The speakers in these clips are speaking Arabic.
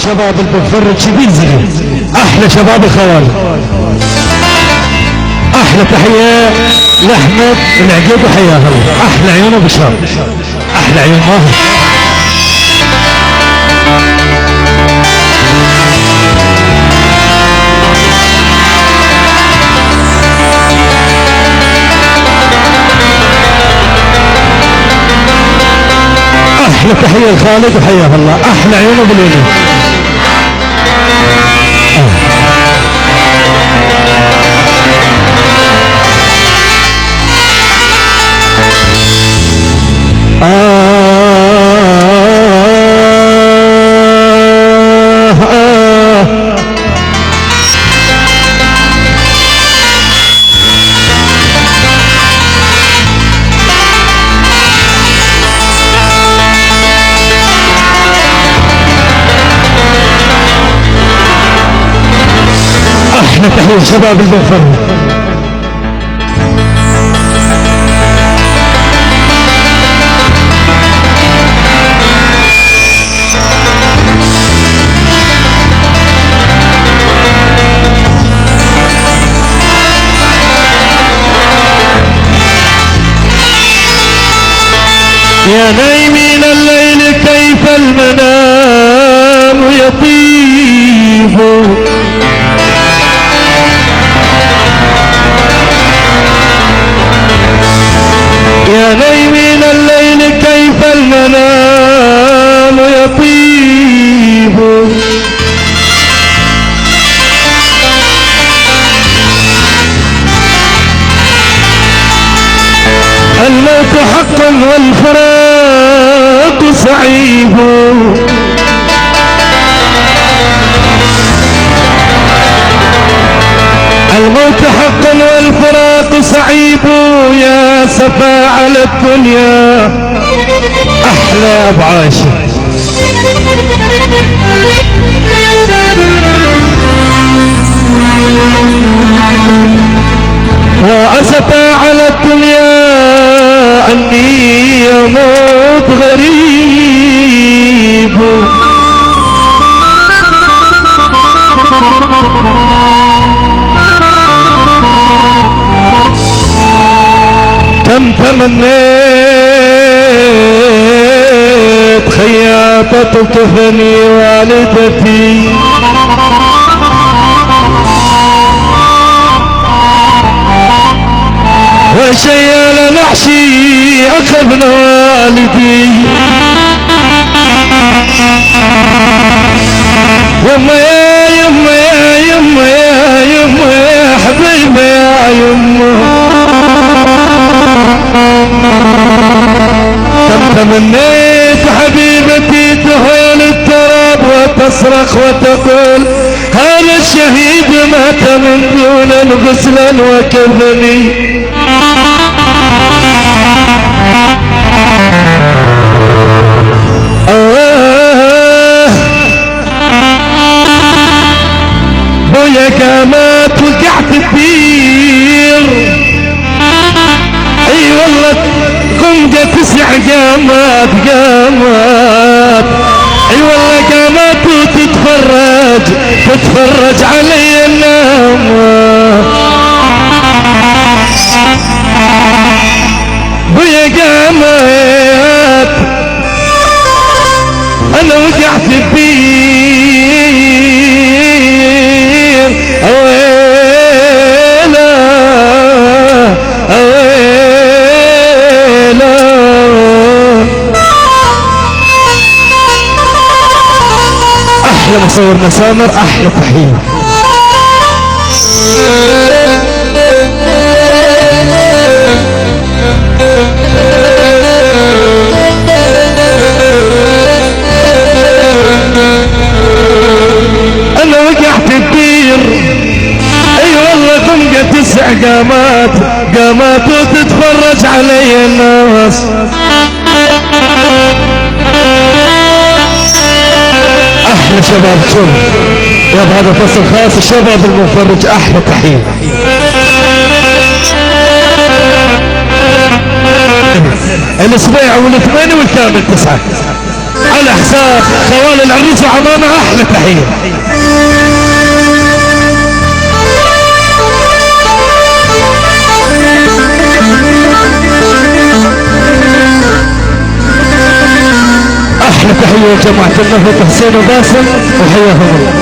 شباب المتفرج شبيزي، احلى شباب الخوالي. احلى تحيه لاحمد العقيد وحياه الله. احلى عيون ابو شاب، احلى عيون ماهر. احلى تحيه لخالد وحياه الله. احلى عيون ابو الوليد. تحية شباب المغفرة. يا نايمين الليل كيف المنام يطيب، يا نايمين الليل كيف المنام يطيب، الموت حق والفراق صعيب، الموت حق والفراق صعيب، يا سفا على الدنيا. احلى ابو عاشر. وأسفا على الدنيا أني أموت غريب، كم تمنيت خياطة كفني والدتي، وشيال نحشي أخذنا والدي، يما يا يما يا يما يا يما يا حبيبي يا يما، كم تمنيت حبيبتي تهول التراب وتصرخ وتقول هذا الشهيد مات من دون غسلا وكفني. بويا قامت وقعت الدير، اي والله قمت 9 قامات قامات، اي والله قامت وتتفرج علي النوم، بويا قامت انا وقعت الدير، اويلا اويلا. احلى مصور مسامر، احلى تحية. انا وقعت الدير، اي والله قمت 9 قامات وتتفرج علي الناس، احلى شباب شر يا بهذا فصل خاص الشباب المتفرج. احلى تحية. الاسبوع وال8 والكامل 9 على حساب خوال العريس وعمامة احلى تحية. احلى تحية جماعة النهضة حسين وباسم وحياهم الله.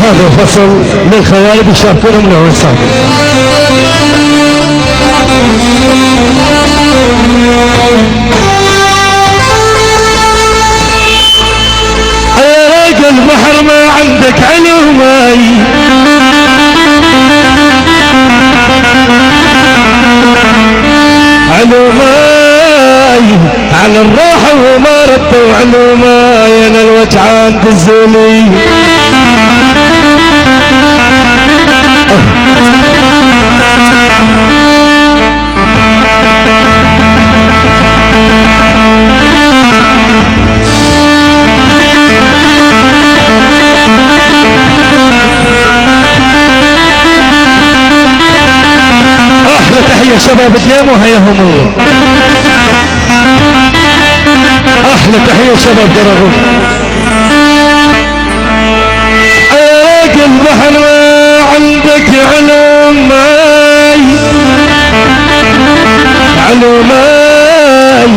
هذا فصل للخوالب يشاركون من الوسط. يا البحر ما عندك علوماي علوماي على الراحة وما ردوا علوماي انا الوجعان دزولي. احلى تحية شباب الديام وهيهم الله. احلى تحية شباب درغوم. البحر ما عندك علوماي علوماي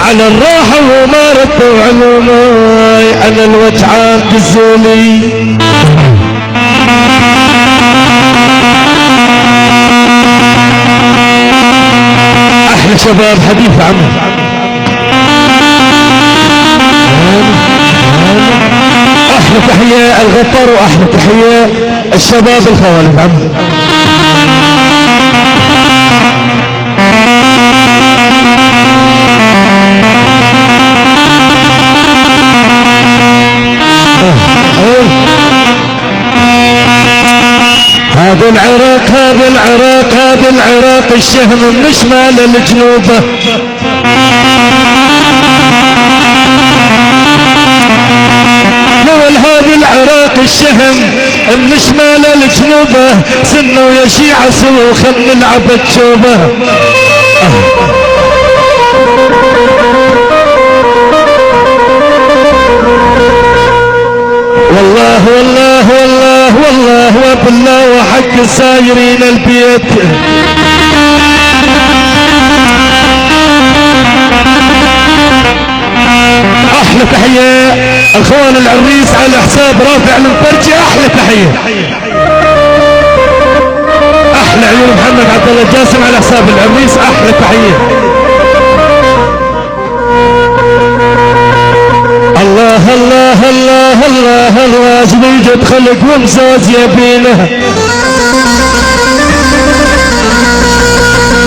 على الراحة وما ردوا علوماي انا الوجعان دزولي. احلى شباب حبيب عمي احلى تحية الغفار واحلى تحية الشباب الخوالف عمي. هذا العراق هذا العراق هذا العراق الشهم من شمال الجنوبه. هذا العراق الشهم من شمال الجنوبه سنه ويا شيعة سوا وخل نلعب تشوبه. والله والله والله والله وبالله وحق سايرين البيت. احلى تحية اخوان العريس على حساب رافع المفرجي. احلى تحية احلى عيون محمد عبد الله الجاسم على حساب العريس. احلى تحية. الله الله الله الله الله زوجة خلق ومزاز يبينه.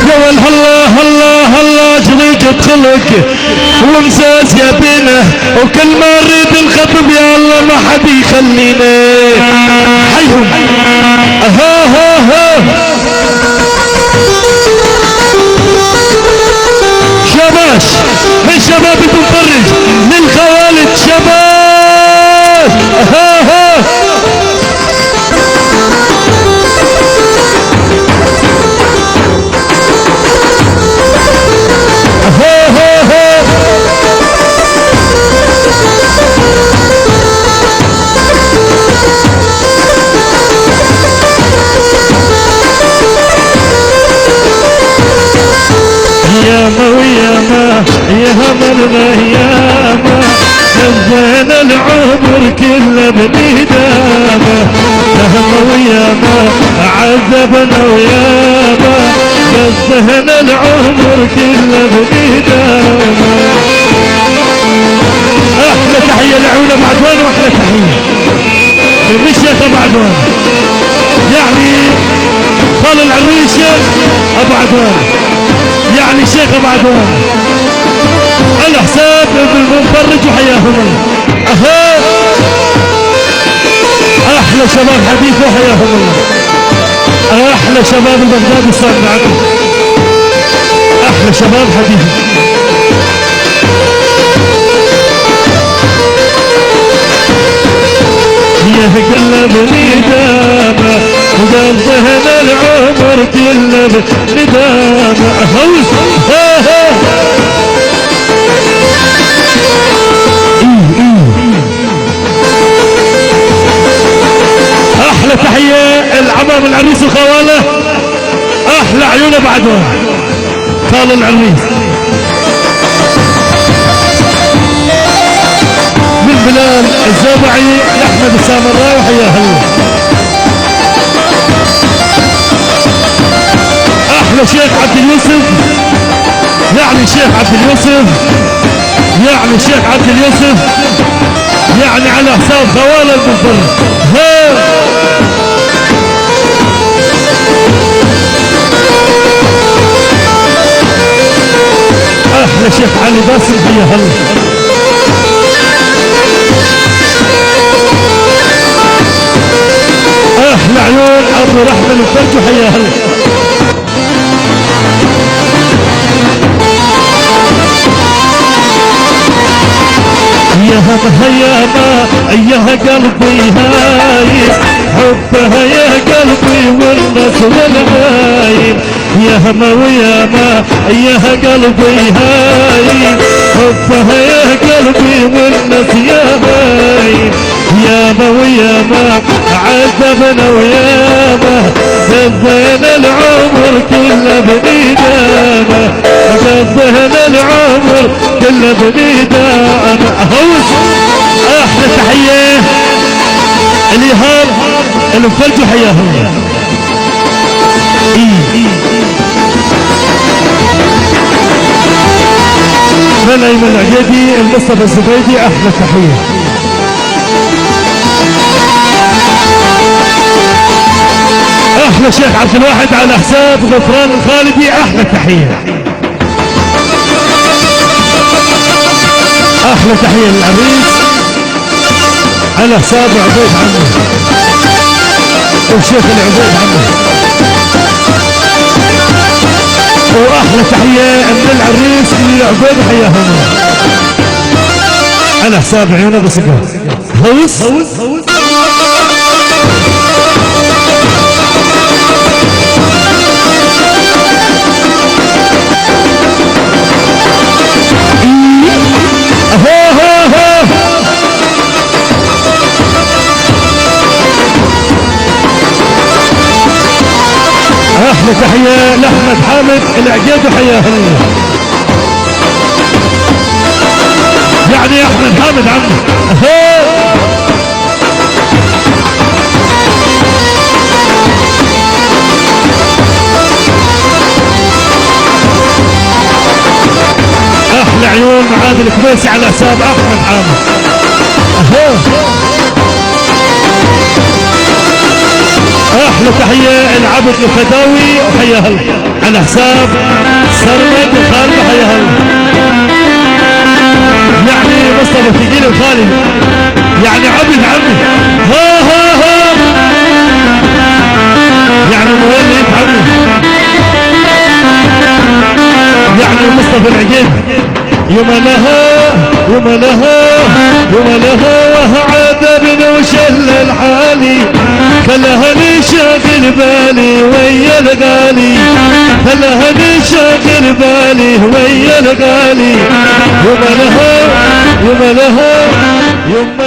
يا الله الله الله زوجة خلق ومزاز يبينه وكل ما نريد الخطب يا الله ما حد يخلينا. حيهم ها ها ها شباش من شباب المفرج للخوالد شباب. ها ها ياما وياما يهمنا ياما نزينا العمر كله بندامه. ياما وياما عذبنا وياما نزهنا العمر كله بندامه. احلى تحيه لعونه بعدوان واحلى تحيه لمشية بعدوان يعني خال العريس شيخ ابو عدوان، يعني شيخ ابو عدوان على حساب المفرج وحياهم الله. احلى شباب حديث وحياهم الله، احلى شباب البغداد والصاد معكم، احلى شباب حديث. يا قلبني دامه وقال ذهن العمر كله ندامه. هوس احلى تحيه العمام العريس وخواله، احلى عيونه بعدهم خال العريس من بلال الزابعي لاحمد السامراء وحياه الله. احلى شيخ عبد اليوسف، يعني شيخ عبد اليوسف، يعني شيخ عبد اليوسف، يعني على حساب خواله المنفرد. احلى شيخ علي باسم حياه الله. احلى عيون ابو رحمه الفرج وحياه الله. يا ما ايها قلبي هاي حبها يا قلبي والناس والعاين، يا ما ويا ما ايها قلبي هاي حبها يا قلبي والناس يا هاي، يا ما ويا ما عذبنا ويا ما قضينا العمر كله بنيدانا، قضينا العمر كله بنيدانا. هوس احلى تحيه اليهاب الفرج وحياهم. من ايمن العقيدي المصطفى الزبيدي احلى تحيه. احلى شيخ عبد الواحد على حساب غفران الخالدي احلى تحيه. احلى تحيه للعريس على حساب عبيد عمه والشيخ العبيد عمه. واحلى تحيه من العريس للعبيد حياهم على حساب عيونه بسكر. هوس احلى تحيه لاحمد حامد العقيد وحياه الله، يعني احمد حامد عمي. احلى عيون معاذ الكويسي على حساب احمد حامد. احلى تحيه العبد الفداوي وحياه الله على حساب سرمد وخالد وحياه الله، يعني مصطفى ثقيل وخالد، يعني عبد عمي. يعني مولد عمي، يعني مصطفى العقيد. يوم لها يوم لها يوم لها عذبنا وشل الحالي، خلها لي شاغل بالي ويا الغالي، خلها لي شاغل بالي ويا الغالي. يوم لها يوم لها يوم